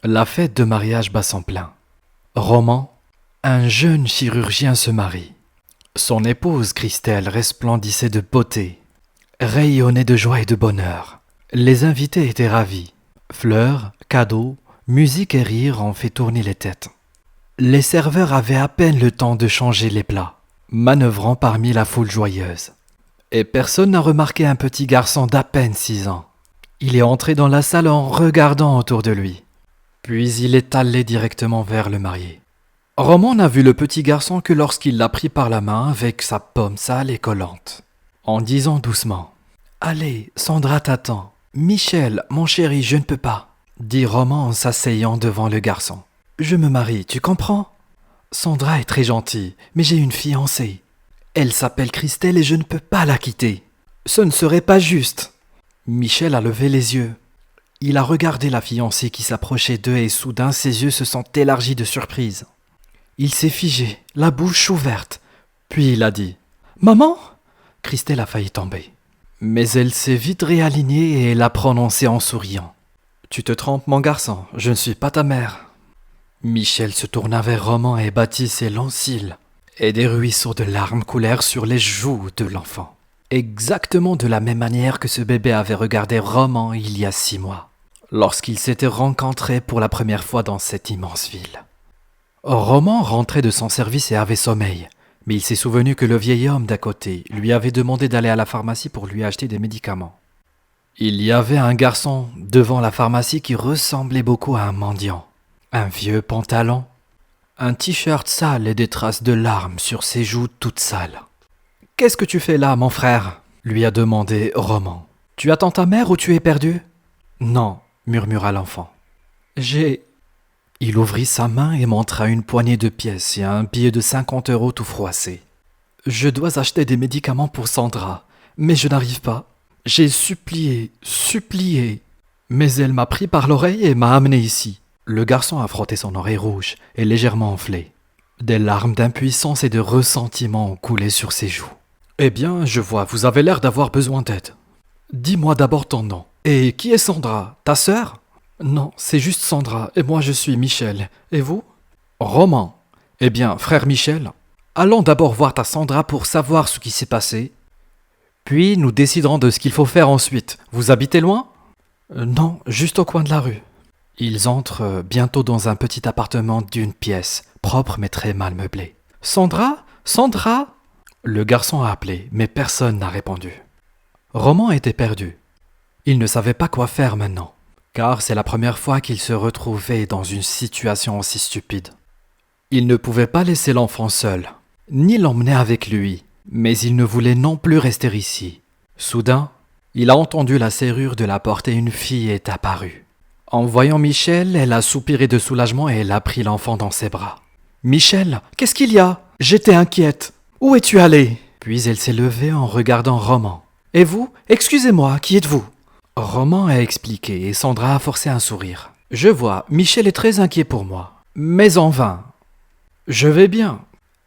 La fête de mariage bat son plein. Roman, un jeune chirurgien se marie. Son épouse Christelle resplendissait de beauté, rayonnait de joie et de bonheur. Les invités étaient ravis. Fleurs, cadeaux, musique et rire ont fait tourner les têtes. Les serveurs avaient à peine le temps de changer les plats, manœuvrant parmi la foule joyeuse. Et personne n'a remarqué un petit garçon d'à peine 6 ans. Il est entré dans la salle en regardant autour de lui. Puis il est allé directement vers le marié. Roman n'a vu le petit garçon que lorsqu'il l'a pris par la main avec sa paume sale et collante, en disant doucement « Allez, Sandra t'attend. Michel, mon chéri, je ne peux pas », dit Roman en s'asseyant devant le garçon. « Je me marie, tu comprends ? Sandra est très gentille, mais j'ai une fiancée. Elle s'appelle Christelle et je ne peux pas la quitter. Ce ne serait pas juste. » Michel a levé les yeux. Il a regardé la fiancée qui s'approchait d'eux et soudain ses yeux se sont élargis de surprise. Il s'est figé, la bouche ouverte. Puis il a dit « Maman ?» Christelle a failli tomber. Mais elle s'est vite réalignée et elle a prononcé en souriant « Tu te trompes, mon garçon, je ne suis pas ta mère. » Michel se tourna vers Roman et battit ses longs cils. Et des ruisseaux de larmes coulèrent sur les joues de l'enfant. Exactement de la même manière que ce bébé avait regardé Roman il y a 6 mois, lorsqu'ils s'étaient rencontrés pour la première fois dans cette immense ville. Roman rentrait de son service et avait sommeil, mais il s'est souvenu que le vieil homme d'à côté lui avait demandé d'aller à la pharmacie pour lui acheter des médicaments. Il y avait un garçon devant la pharmacie qui ressemblait beaucoup à un mendiant. Un vieux pantalon, un t-shirt sale et des traces de larmes sur ses joues toutes sales. « Qu'est-ce que tu fais là, mon frère ?» lui a demandé Roman. « Tu attends ta mère ou tu es perdu ?»« Non, » murmura l'enfant. « J'ai... » Il ouvrit sa main et montra une poignée de pièces et un billet de 50 € tout froissé. « Je dois acheter des médicaments pour Sandra, mais je n'arrive pas. J'ai supplié, mais elle m'a pris par l'oreille et m'a amené ici. » Le garçon a frotté son oreille rouge et légèrement enflée. Des larmes d'impuissance et de ressentiment ont coulé sur ses joues. « Eh bien, je vois, vous avez l'air d'avoir besoin d'aide. Dis-moi d'abord ton nom. Et qui est Sandra, ta sœur ?»« Non, c'est juste Sandra, et moi je suis Michel. Et vous ?»« Roman. Eh bien, frère Michel, allons d'abord voir ta Sandra pour savoir ce qui s'est passé. Puis nous déciderons de ce qu'il faut faire ensuite. Vous habitez loin ?»« Non, juste au coin de la rue. » Ils entrent bientôt dans un petit appartement d'une pièce, propre mais très mal meublé. « Sandra ? Sandra ?» Le garçon a appelé, mais personne n'a répondu. Roman était perdu. Il ne savait pas quoi faire maintenant, car c'est la première fois qu'il se retrouvait dans une situation aussi stupide. Il ne pouvait pas laisser l'enfant seul, ni l'emmener avec lui, mais il ne voulait non plus rester ici. Soudain, il a entendu la serrure de la porte et une fille est apparue. En voyant Michel, elle a soupiré de soulagement et elle a pris l'enfant dans ses bras. « Michel, qu'est-ce qu'il y a ? J'étais inquiète. Où es-tu allé ?» Puis elle s'est levée en regardant Roman. « Et vous ? Excusez-moi, qui êtes-vous » Roman a expliqué et Sandra a forcé un sourire. « Je vois, Michel est très inquiet pour moi. Mais en vain. Je vais bien. »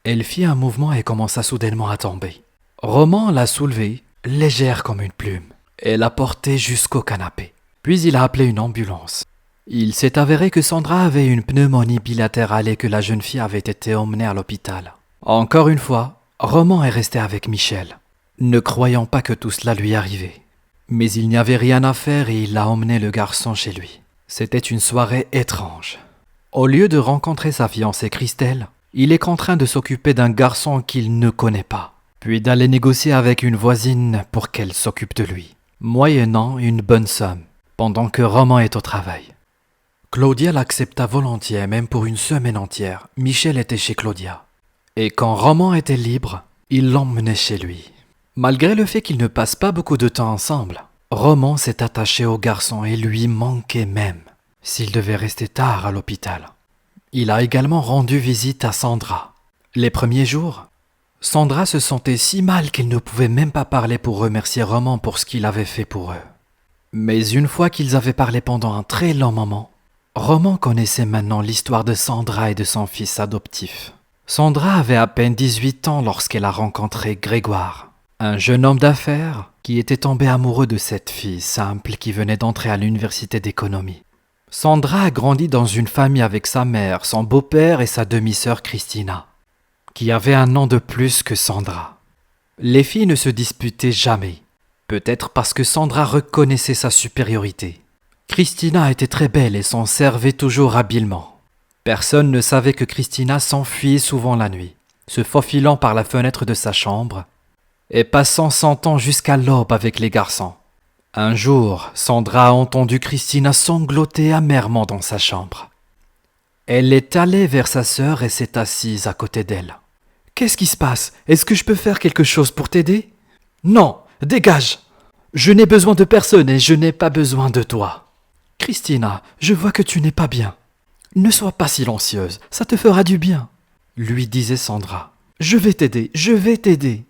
Elle fit un mouvement et commença soudainement à tomber. Roman l'a soulevée, légère comme une plume, et l'a portée jusqu'au canapé. Puis il a appelé une ambulance. Il s'est avéré que Sandra avait une pneumonie bilatérale et que la jeune fille avait été emmenée à l'hôpital. Encore une fois, Roman est resté avec Michel, ne croyant pas que tout cela lui arrivait. Mais il n'y avait rien à faire et il a emmené le garçon chez lui. C'était une soirée étrange. Au lieu de rencontrer sa fiancée Christelle, il est contraint de s'occuper d'un garçon qu'il ne connaît pas, puis d'aller négocier avec une voisine pour qu'elle s'occupe de lui, moyennant une bonne somme, pendant que Roman est au travail. Claudia l'accepta volontiers, même pour une semaine entière. Michel était chez Claudia. Et quand Roman était libre, il l'emmenait chez lui. Malgré le fait qu'ils ne passent pas beaucoup de temps ensemble, Roman s'est attaché au garçon et lui manquait même, s'il devait rester tard à l'hôpital. Il a également rendu visite à Sandra. Les premiers jours, Sandra se sentait si mal qu'elle ne pouvait même pas parler pour remercier Roman pour ce qu'il avait fait pour eux. Mais une fois qu'ils avaient parlé pendant un très long moment, Roman connaissait maintenant l'histoire de Sandra et de son fils adoptif. Sandra avait à peine 18 ans lorsqu'elle a rencontré Grégoire, un jeune homme d'affaires qui était tombé amoureux de cette fille simple qui venait d'entrer à l'université d'économie. Sandra a grandi dans une famille avec sa mère, son beau-père et sa demi-sœur Christina, qui avait un an de plus que Sandra. Les filles ne se disputaient jamais, peut-être parce que Sandra reconnaissait sa supériorité. Christina était très belle et s'en servait toujours habilement. Personne ne savait que Christina s'enfuyait souvent la nuit, se faufilant par la fenêtre de sa chambre et passant son temps jusqu'à l'aube avec les garçons. Un jour, Sandra a entendu Christina sangloter amèrement dans sa chambre. Elle est allée vers sa sœur et s'est assise à côté d'elle. « Qu'est-ce qui se passe? Est-ce que je peux faire quelque chose pour t'aider ?»« Non, dégage! Je n'ai besoin de personne et je n'ai pas besoin de toi. »« Christina, je vois que tu n'es pas bien. Ne sois pas silencieuse, ça te fera du bien. » lui disait Sandra. « Je vais t'aider, je vais t'aider.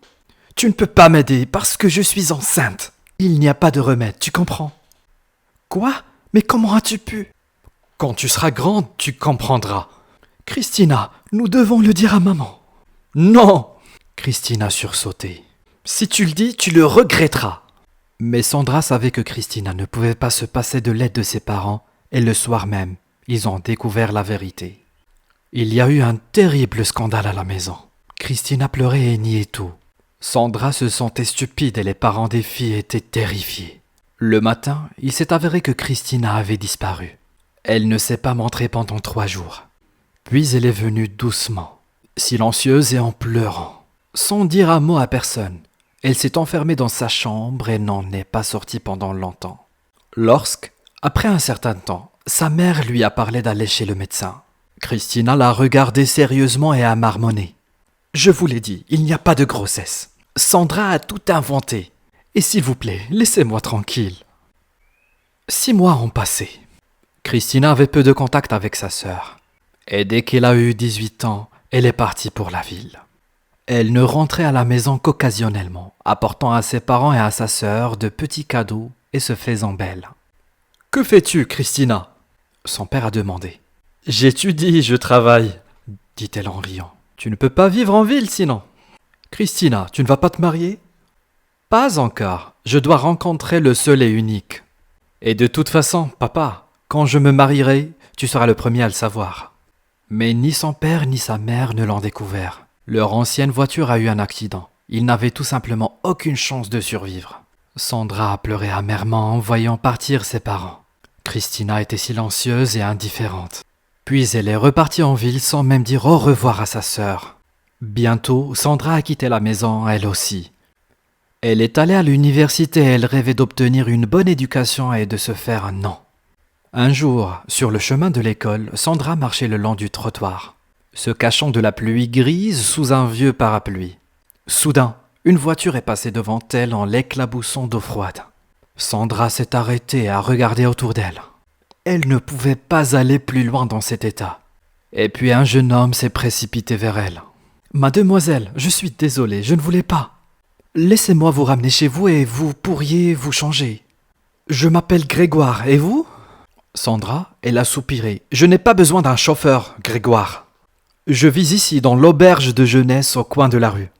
Tu ne peux pas m'aider parce que je suis enceinte. Il n'y a pas de remède, tu comprends? »« Quoi? Mais comment as-tu pu? »« Quand tu seras grande, tu comprendras. »« Christina, nous devons le dire à maman. »« Non !» Christina sursautait. « Si tu le dis, tu le regretteras. » Mais Sandra savait que Christina ne pouvait pas se passer de l'aide de ses parents et le soir même, ils ont découvert la vérité. Il y a eu un terrible scandale à la maison. Christina pleurait et niait tout. Sandra se sentait stupide et les parents des filles étaient terrifiés. Le matin, il s'est avéré que Christina avait disparu. Elle ne s'est pas montrée pendant 3 jours. Puis elle est venue doucement, silencieuse et en pleurant. Sans dire un mot à personne, elle s'est enfermée dans sa chambre et n'en est pas sortie pendant longtemps. Lorsque, après un certain temps, sa mère lui a parlé d'aller chez le médecin. Christina l'a regardé sérieusement et a marmonné. « Je vous l'ai dit, il n'y a pas de grossesse. Sandra a tout inventé. Et s'il vous plaît, laissez-moi tranquille. » 6 mois ont passé. Christina avait peu de contact avec sa sœur. Et dès qu'elle a eu 18 ans, elle est partie pour la ville. Elle ne rentrait à la maison qu'occasionnellement, apportant à ses parents et à sa sœur de petits cadeaux et se faisant belle. « Que fais-tu, Christina ?» son père a demandé. « J'étudie, je travaille, » dit-elle en riant. « Tu ne peux pas vivre en ville sinon. »« Christina, tu ne vas pas te marier ?»« Pas encore, je dois rencontrer le seul et unique. Et de toute façon, papa, quand je me marierai, tu seras le premier à le savoir. » Mais ni son père ni sa mère ne l'ont découvert. Leur ancienne voiture a eu un accident. Ils n'avaient tout simplement aucune chance de survivre. Sandra a pleuré amèrement en voyant partir ses parents. Christina était silencieuse et indifférente. Puis elle est repartie en ville sans même dire au revoir à sa sœur. Bientôt, Sandra a quitté la maison, elle aussi. Elle est allée à l'université et elle rêvait d'obtenir une bonne éducation et de se faire un nom. Un jour, sur le chemin de l'école, Sandra marchait le long du trottoir, se cachant de la pluie grise sous un vieux parapluie. Soudain, une voiture est passée devant elle en l'éclaboussant d'eau froide. Sandra s'est arrêtée à regarder autour d'elle. Elle ne pouvait pas aller plus loin dans cet état. Et puis un jeune homme s'est précipité vers elle. « Mademoiselle, je suis désolé, je ne voulais pas. Laissez-moi vous ramener chez vous et vous pourriez vous changer. Je m'appelle Grégoire, et vous ?» Sandra, elle a soupiré. « Je n'ai pas besoin d'un chauffeur, Grégoire. Je vis ici, dans l'auberge de jeunesse au coin de la rue. »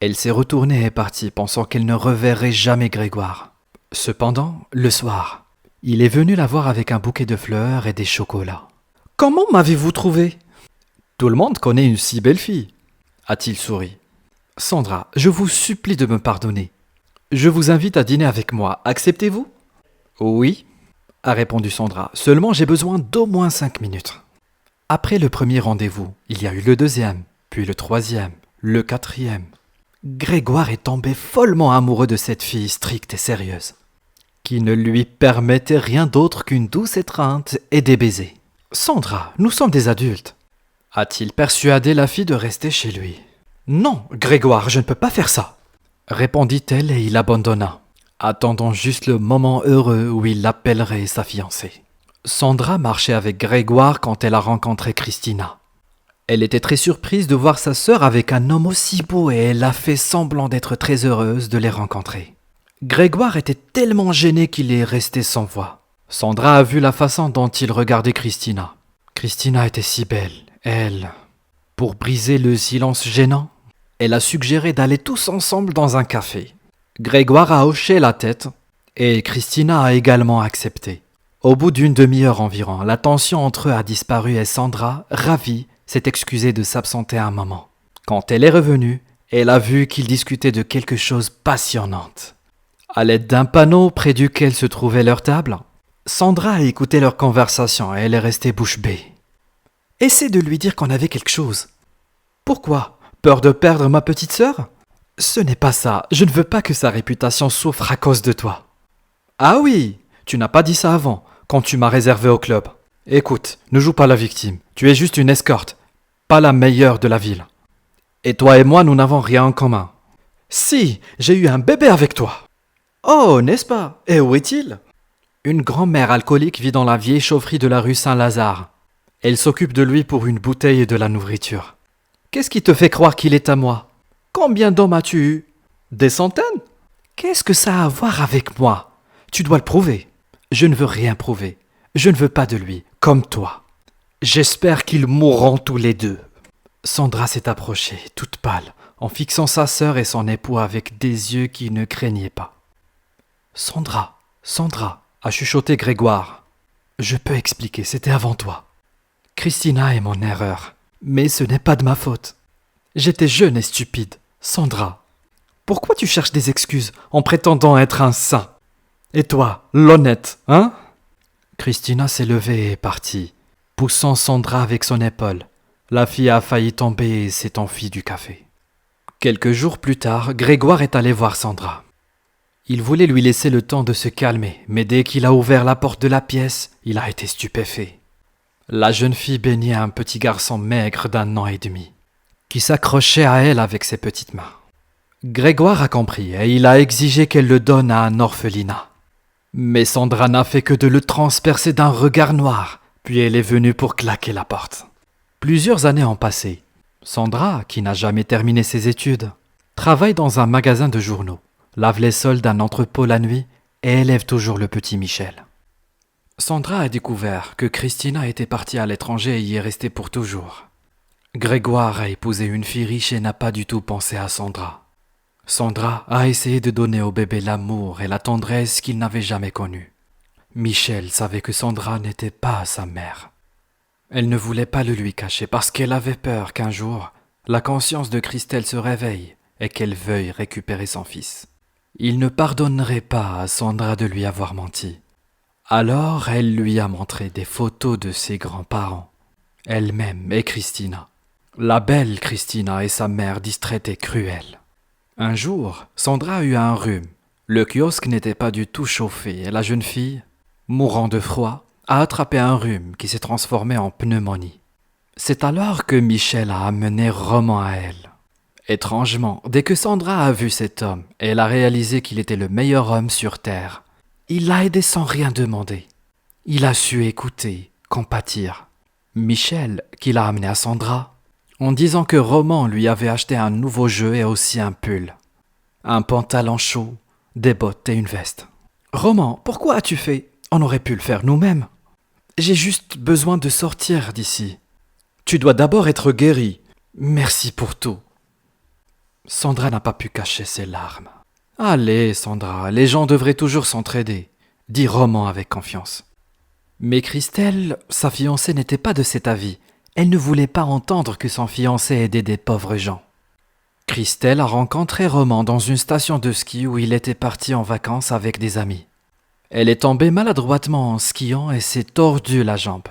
Elle s'est retournée et est partie, pensant qu'elle ne reverrait jamais Grégoire. Cependant, le soir, il est venu la voir avec un bouquet de fleurs et des chocolats. « Comment m'avez-vous trouvé ?»« Tout le monde connaît une si belle fille, » a-t-il souri. « Sandra, je vous supplie de me pardonner. Je vous invite à dîner avec moi, acceptez-vous ?»« Oui, » a répondu Sandra, « seulement j'ai besoin d'au moins 5 minutes. » Après le premier rendez-vous, il y a eu le deuxième, puis le troisième, le quatrième. Grégoire est tombé follement amoureux de cette fille stricte et sérieuse, qui ne lui permettait rien d'autre qu'une douce étreinte et des baisers. « Sandra, nous sommes des adultes. » A-t-il persuadé la fille de rester chez lui. « Non, Grégoire, je ne peux pas faire ça. » répondit-elle et il abandonna, attendant juste le moment heureux où il appellerait sa fiancée. Sandra marchait avec Grégoire quand elle a rencontré Christina. Elle était très surprise de voir sa sœur avec un homme aussi beau et elle a fait semblant d'être très heureuse de les rencontrer. Grégoire était tellement gêné qu'il est resté sans voix. Sandra a vu la façon dont il regardait Christina. Christina était si belle, elle. Pour briser le silence gênant, elle a suggéré d'aller tous ensemble dans un café. Grégoire a hoché la tête et Christina a également accepté. Au bout d'une demi-heure environ, la tension entre eux a disparu et Sandra, ravie, s'est excusée de s'absenter un moment. Quand elle est revenue, elle a vu qu'ils discutaient de quelque chose de passionnant. À l'aide d'un panneau près duquel se trouvait leur table, Sandra a écouté leur conversation et elle est restée bouche bée. « Essaie de lui dire qu'on avait quelque chose. »« Pourquoi ? Peur de perdre ma petite sœur ? » ?»« Ce n'est pas ça, je ne veux pas que sa réputation souffre à cause de toi. »« Ah oui, tu n'as pas dit ça avant, quand tu m'as réservé au club. Écoute, ne joue pas la victime, tu es juste une escorte, pas la meilleure de la ville. Et toi et moi, nous n'avons rien en commun. »« Si, j'ai eu un bébé avec toi. »« Oh, n'est-ce pas ? Et où est-il ? » Une grand-mère alcoolique vit dans la vieille chaufferie de la rue Saint-Lazare. Elle s'occupe de lui pour une bouteille et de la nourriture. Qu'est-ce qui te fait croire qu'il est à moi ? Combien d'hommes as-tu eu ? Des centaines ? Qu'est-ce que ça a à voir avec moi ? Tu dois le prouver. Je ne veux rien prouver. Je ne veux pas de lui, comme toi. J'espère qu'ils mourront tous les deux. Sandra s'est approchée, toute pâle, en fixant sa sœur et son époux avec des yeux qui ne craignaient pas. Sandra, a chuchoté Grégoire. Je peux expliquer, c'était avant toi. Christina est mon erreur, mais ce n'est pas de ma faute. J'étais jeune et stupide. Sandra, pourquoi tu cherches des excuses en prétendant être un saint ? Et toi, l'honnête, hein ? Christina s'est levée et est partie, poussant Sandra avec son épaule. La fille a failli tomber et s'est enfuie du café. Quelques jours plus tard, Grégoire est allé voir Sandra. Il voulait lui laisser le temps de se calmer, mais dès qu'il a ouvert la porte de la pièce, il a été stupéfait. La jeune fille baignait un petit garçon maigre d'1 an et demi, qui s'accrochait à elle avec ses petites mains. Grégoire a compris et il a exigé qu'elle le donne à un orphelinat. Mais Sandra n'a fait que de le transpercer d'un regard noir, puis elle est venue pour claquer la porte. Plusieurs années ont passé. Sandra, qui n'a jamais terminé ses études, travaille dans un magasin de journaux, lave les sols d'un entrepôt la nuit et élève toujours le petit Michel. Sandra a découvert que Christina était partie à l'étranger et y est restée pour toujours. Grégoire a épousé une fille riche et n'a pas du tout pensé à Sandra. Sandra a essayé de donner au bébé l'amour et la tendresse qu'il n'avait jamais connue. Michel savait que Sandra n'était pas sa mère. Elle ne voulait pas le lui cacher parce qu'elle avait peur qu'un jour, la conscience de Christelle se réveille et qu'elle veuille récupérer son fils. Il ne pardonnerait pas à Sandra de lui avoir menti. Alors elle lui a montré des photos de ses grands-parents, elle-même et Christina. La belle Christina et sa mère distraite et cruelle. Un jour, Sandra a eu un rhume. Le kiosque n'était pas du tout chauffé et la jeune fille, mourant de froid, a attrapé un rhume qui s'est transformé en pneumonie. C'est alors que Michel a amené Roman à elle. Étrangement, dès que Sandra a vu cet homme, elle a réalisé qu'il était le meilleur homme sur terre. Il l'a aidé sans rien demander. Il a su écouter, compatir. Michel, qui l'a amené à Sandra, en disant que Roman lui avait acheté un nouveau jeu et aussi un pull. Un pantalon chaud, des bottes et une veste. « Roman, pourquoi as-tu fait ? On aurait pu le faire nous-mêmes. J'ai juste besoin de sortir d'ici. Tu dois d'abord être guéri. Merci pour tout. » Sandra n'a pas pu cacher ses larmes. « Allez, Sandra, les gens devraient toujours s'entraider, » dit Roman avec confiance. Mais Christelle, sa fiancée, n'était pas de cet avis. Elle ne voulait pas entendre que son fiancé aidait des pauvres gens. Christelle a rencontré Roman dans une station de ski où il était parti en vacances avec des amis. Elle est tombée maladroitement en skiant et s'est tordu la jambe.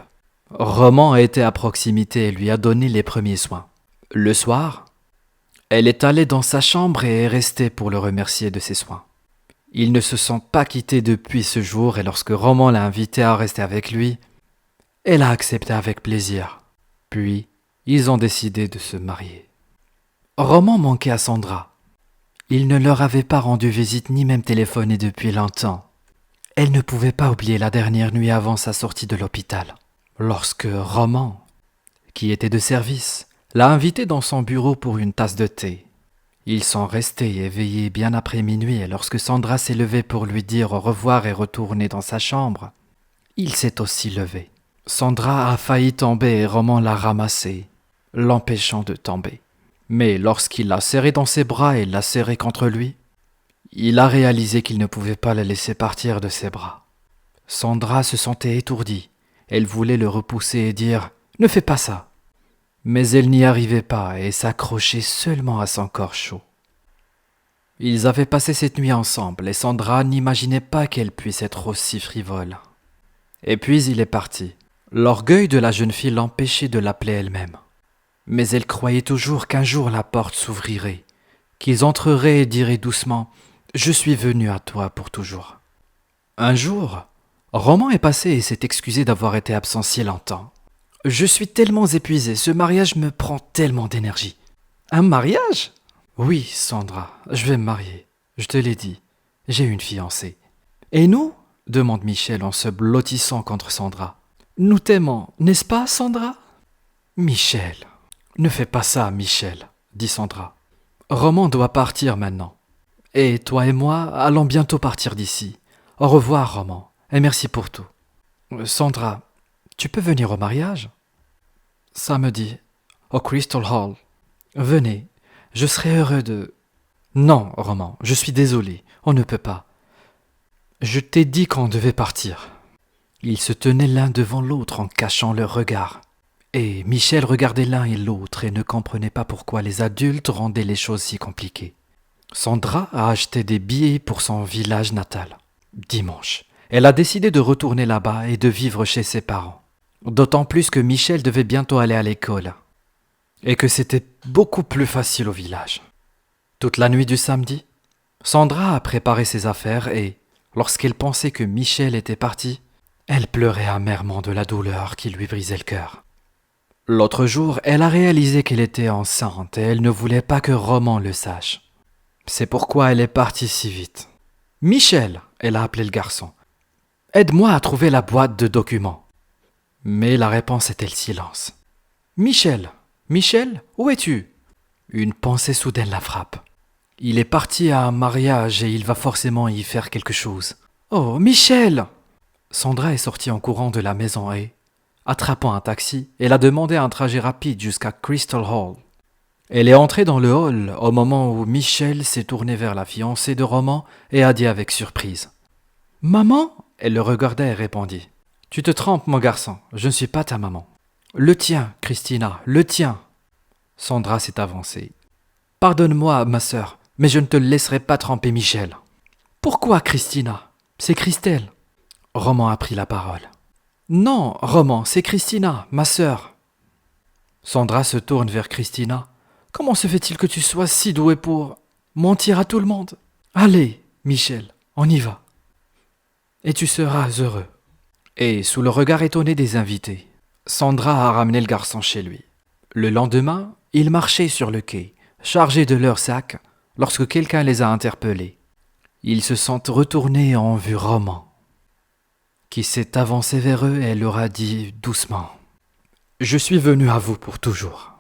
Roman était à proximité et lui a donné les premiers soins. Le soir, elle est allée dans sa chambre et est restée pour le remercier de ses soins. Ils ne se sont pas quittés depuis ce jour et lorsque Roman l'a invitée à rester avec lui, elle a accepté avec plaisir. Puis, ils ont décidé de se marier. Roman manquait à Sandra. Il ne leur avait pas rendu visite ni même téléphoné depuis longtemps. Elle ne pouvait pas oublier la dernière nuit avant sa sortie de l'hôpital. Lorsque Roman, qui était de service, l'a invité dans son bureau pour une tasse de thé. Ils sont restés éveillés bien après minuit et lorsque Sandra s'est levée pour lui dire au revoir et retourner dans sa chambre, il s'est aussi levé. Sandra a failli tomber et Roman l'a ramassée, l'empêchant de tomber. Mais lorsqu'il l'a serrée dans ses bras et l'a serrée contre lui, il a réalisé qu'il ne pouvait pas la laisser partir de ses bras. Sandra se sentait étourdie. Elle voulait le repousser et dire « Ne fais pas ça !» Mais elle n'y arrivait pas et s'accrochait seulement à son corps chaud. Ils avaient passé cette nuit ensemble et Sandra n'imaginait pas qu'elle puisse être aussi frivole. Et puis il est parti. L'orgueil de la jeune fille l'empêchait de l'appeler elle-même. Mais elle croyait toujours qu'un jour la porte s'ouvrirait, qu'ils entreraient et diraient doucement « Je suis venu à toi pour toujours ». Un jour, Roman est passé et s'est excusé d'avoir été absent si longtemps. « Je suis tellement épuisé, ce mariage me prend tellement d'énergie. »« Un mariage ?»« Oui, Sandra, je vais me marier. Je te l'ai dit, j'ai une fiancée. »« Et nous ?» demande Michel en se blottissant contre Sandra. « Nous t'aimons, n'est-ce pas, Sandra ?»« Michel, ne fais pas ça, Michel, » dit Sandra. « Roman doit partir maintenant. Et toi et moi allons bientôt partir d'ici. Au revoir, Roman, et merci pour tout. Sandra, tu peux venir au mariage ? Samedi, au Crystal Hall. Venez, je serai heureux de... Non, Roman, je suis désolé, on ne peut pas. Je t'ai dit qu'on devait partir. » Ils se tenaient l'un devant l'autre en cachant leurs regards. Et Michel regardait l'un et l'autre et ne comprenait pas pourquoi les adultes rendaient les choses si compliquées. Sandra a acheté des billets pour son village natal. Dimanche, elle a décidé de retourner là-bas et de vivre chez ses parents. D'autant plus que Michel devait bientôt aller à l'école. Et que c'était beaucoup plus facile au village. Toute la nuit du samedi, Sandra a préparé ses affaires et, lorsqu'elle pensait que Michel était parti, elle pleurait amèrement de la douleur qui lui brisait le cœur. L'autre jour, elle a réalisé qu'elle était enceinte et elle ne voulait pas que Roman le sache. C'est pourquoi elle est partie si vite. « Michel !» elle a appelé le garçon. « Aide-moi à trouver la boîte de documents. » Mais la réponse était le silence. « Michel ! Michel, où es-tu » Une pensée soudaine la frappe. Il est parti à un mariage et il va forcément y faire quelque chose. « Oh, Michel !» Sandra est sortie en courant de la maison et, attrapant un taxi, elle a demandé un trajet rapide jusqu'à Crystal Hall. Elle est entrée dans le hall au moment où Michel s'est tourné vers la fiancée de Roman et a dit avec surprise « Maman ?» Elle le regardait et répondit « Tu te trompes, mon garçon, je ne suis pas ta maman. »« Le tien, Christina, le tien !» Sandra s'est avancée. « Pardonne-moi, ma sœur, mais je ne te laisserai pas tromper Michel. »« Pourquoi, Christina ? C'est Christelle. » Roman a pris la parole. « Non, Roman, c'est Christina, ma sœur. » Sandra se tourne vers Christina. « Comment se fait-il que tu sois si doué pour mentir à tout le monde ? Allez, Michel, on y va. Et tu seras heureux. » Et sous le regard étonné des invités, Sandra a ramené le garçon chez lui. Le lendemain, ils marchaient sur le quai, chargés de leurs sacs, lorsque quelqu'un les a interpellés. Ils se sont retournés et ont vu Roman, qui s'est avancé vers eux et leur a dit doucement « Je suis venu à vous pour toujours.